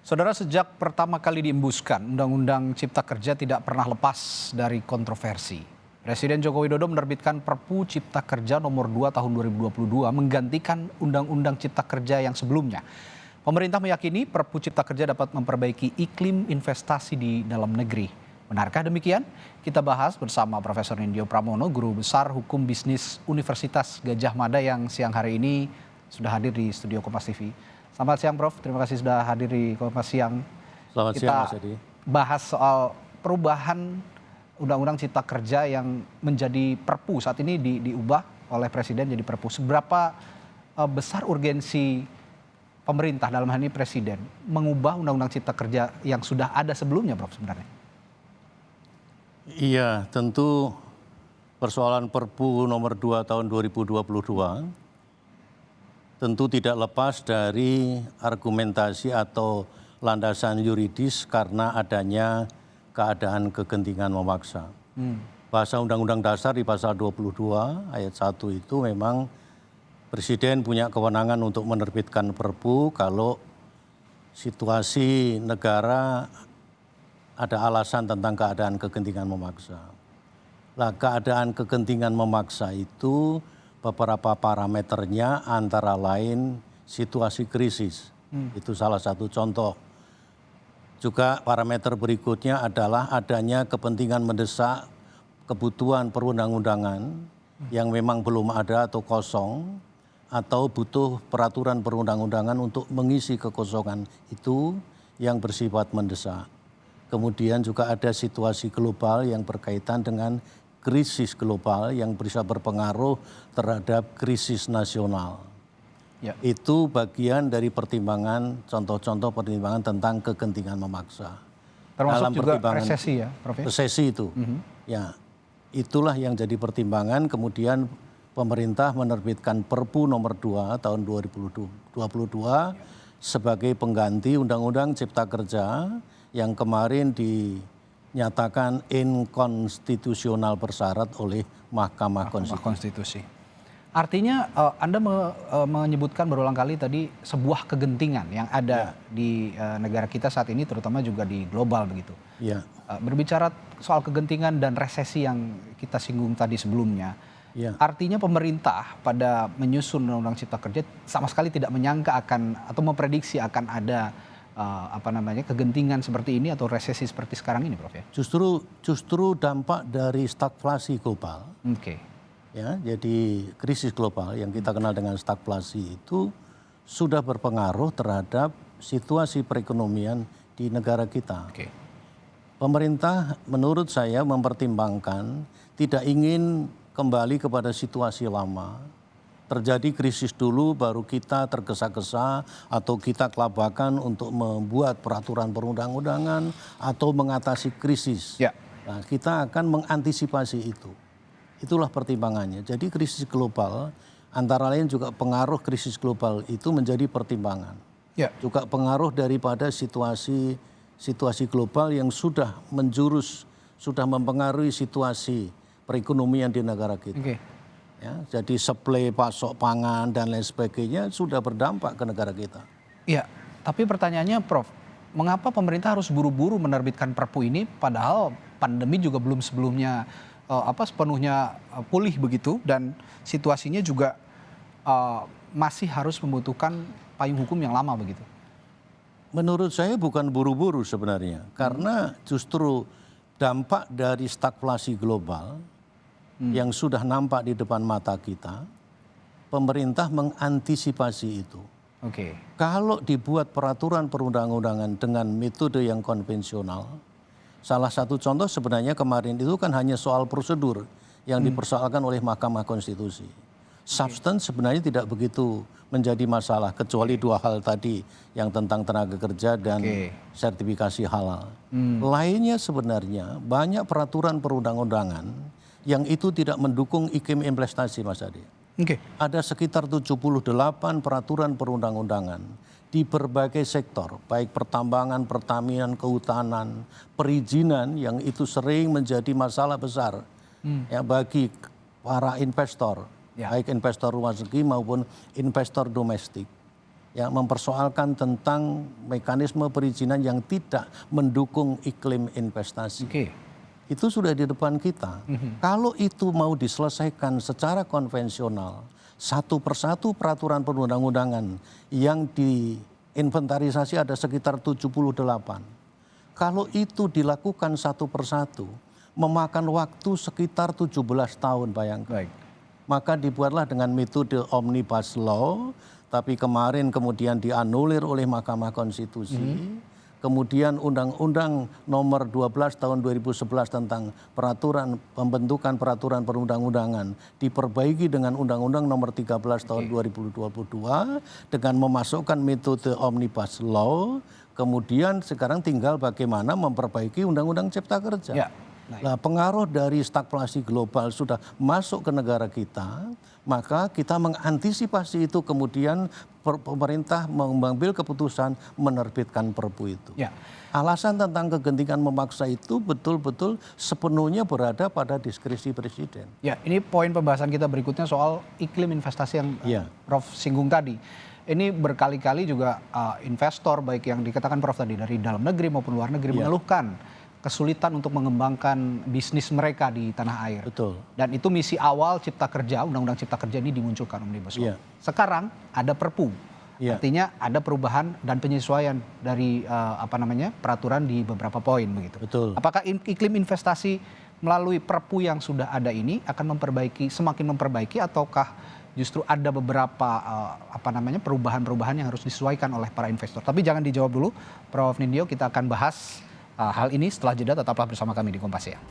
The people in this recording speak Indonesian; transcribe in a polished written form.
Saudara, sejak pertama kali diembuskan, Undang-Undang Cipta Kerja tidak pernah lepas dari kontroversi. Presiden Joko Widodo menerbitkan Perpu Cipta Kerja nomor 2 tahun 2022 menggantikan Undang-Undang Cipta Kerja yang sebelumnya. Pemerintah meyakini Perpu Cipta Kerja dapat memperbaiki iklim investasi di dalam negeri. Benarkah demikian? Kita bahas bersama Profesor Nindyo Pramono, Guru Besar Hukum Bisnis Universitas Gadjah Mada yang siang hari ini sudah hadir di studio Kompas TV. Selamat siang Prof, terima kasih sudah hadir di Kompas Siang. Selamat Kita siang Mas Edi. Bahas soal perubahan Undang-Undang Cipta Kerja yang menjadi Perpu saat ini diubah oleh Presiden jadi Perpu. Seberapa besar urgensi pemerintah dalam hal ini Presiden mengubah Undang-Undang Cipta Kerja yang sudah ada sebelumnya, Prof, sebenarnya? Iya, tentu persoalan Perpu nomor 2 tahun 2022 tentu tidak lepas dari argumentasi atau landasan yuridis karena adanya keadaan kegentingan memaksa. Bahasa Undang-Undang Dasar di pasal 22 ayat 1 itu memang Presiden punya kewenangan untuk menerbitkan Perpu kalau situasi negara ada alasan tentang keadaan kegentingan memaksa. Nah, keadaan kegentingan memaksa itu beberapa parameternya antara lain situasi krisis. Itu salah satu contoh. Juga parameter berikutnya adalah adanya kepentingan mendesak kebutuhan perundang-undangan yang memang belum ada atau kosong, atau butuh peraturan perundang-undangan untuk mengisi kekosongan itu yang bersifat mendesak. Kemudian juga ada situasi global yang berkaitan dengan krisis global yang bisa berpengaruh terhadap krisis nasional. Ya. Itu bagian dari pertimbangan, contoh-contoh pertimbangan tentang kegentingan memaksa. Termasuk dalam juga resesi ya, Prof? Resesi itu. Ya, itulah yang jadi pertimbangan. Kemudian pemerintah menerbitkan Perpu nomor 2 tahun 2022 sebagai pengganti Undang-Undang Cipta Kerja yang kemarin dinyatakan inkonstitusional bersyarat oleh Mahkamah Konstitusi. Artinya Anda menyebutkan berulang kali tadi sebuah kegentingan yang ada di negara kita saat ini, terutama juga di global begitu. Ya. Berbicara soal kegentingan dan resesi yang kita singgung tadi sebelumnya, artinya pemerintah pada menyusun Undang-Undang Cipta Kerja sama sekali tidak menyangka akan atau memprediksi akan ada kegentingan seperti ini atau resesi seperti sekarang ini, Prof, ya? Justru dampak dari stagflasi global. Ya, jadi krisis global yang kita kenal dengan stagflasi itu sudah berpengaruh terhadap situasi perekonomian di negara kita. Pemerintah menurut saya mempertimbangkan tidak ingin kembali kepada situasi lama. Terjadi krisis dulu baru kita tergesa-gesa atau kita kelabakan untuk membuat peraturan perundang-undangan atau mengatasi krisis. Nah, kita akan mengantisipasi itu. Itulah pertimbangannya. Jadi krisis global antara lain juga pengaruh krisis global itu menjadi pertimbangan. Juga pengaruh daripada situasi global yang sudah sudah mempengaruhi situasi perekonomian di negara kita. Ya, jadi supply pasok pangan dan lain sebagainya sudah berdampak ke negara kita. Iya, tapi pertanyaannya Prof, mengapa pemerintah harus buru-buru menerbitkan Perpu ini padahal pandemi juga belum sebelumnya sepenuhnya pulih begitu dan situasinya juga masih harus membutuhkan payung hukum yang lama begitu? Menurut saya bukan buru-buru sebenarnya, karena justru dampak dari stagflasi global yang sudah nampak di depan mata kita, pemerintah mengantisipasi itu. Kalau dibuat peraturan perundang-undangan dengan metode yang konvensional, salah satu contoh sebenarnya kemarin itu kan hanya soal prosedur yang dipersoalkan oleh Mahkamah Konstitusi. Substance sebenarnya tidak begitu menjadi masalah, kecuali dua hal tadi yang tentang tenaga kerja dan sertifikasi halal. Lainnya sebenarnya banyak peraturan perundang-undangan yang itu tidak mendukung iklim investasi, Mas Adi. Ada sekitar 78 peraturan perundang-undangan di berbagai sektor, baik pertambangan, pertanian, kehutanan, perizinan yang itu sering menjadi masalah besar ya bagi para investor, baik investor luar negeri maupun investor domestik. ya mempersoalkan tentang mekanisme perizinan yang tidak mendukung iklim investasi. Oke. Itu sudah di depan kita. Kalau itu mau diselesaikan secara konvensional, satu persatu peraturan perundang-undangan yang diinventarisasi ada sekitar 78. Kalau itu dilakukan satu persatu, memakan waktu sekitar 17 tahun, bayangkan. Baik. Maka dibuatlah dengan metode omnibus law, tapi kemarin kemudian dianulir oleh Mahkamah Konstitusi. Kemudian Undang-Undang Nomor 12 Tahun 2011 tentang pembentukan peraturan perundang-undangan diperbaiki dengan Undang-Undang Nomor 13 Tahun 2022 dengan memasukkan metode omnibus law. Kemudian sekarang tinggal bagaimana memperbaiki Undang-Undang Cipta Kerja. Ya. Nah, pengaruh dari stagflasi global sudah masuk ke negara kita, maka kita mengantisipasi itu, kemudian pemerintah mengambil keputusan menerbitkan Perpu itu. Ya. Alasan tentang kegentingan memaksa itu betul-betul sepenuhnya berada pada diskresi presiden. Ya, ini poin pembahasan kita berikutnya soal iklim investasi yang Ya. Prof singgung tadi. Ini berkali-kali juga investor baik yang dikatakan Prof tadi dari dalam negeri maupun luar negeri mengeluhkan kesulitan untuk mengembangkan bisnis mereka di tanah air. Betul. Dan itu misi awal Cipta Kerja, Undang-Undang Cipta Kerja ini dimunculkan Omnibus Law. Iya. Sekarang ada Perpu. Iya. Artinya ada perubahan dan penyesuaian dari peraturan di beberapa poin begitu. Betul. Apakah iklim investasi melalui Perpu yang sudah ada ini akan semakin memperbaiki ataukah justru ada beberapa perubahan-perubahan yang harus disesuaikan oleh para investor? Tapi jangan dijawab dulu, Prof Nindyo, kita akan bahas hal ini setelah jeda. Tetaplah bersama kami di Kompas ya.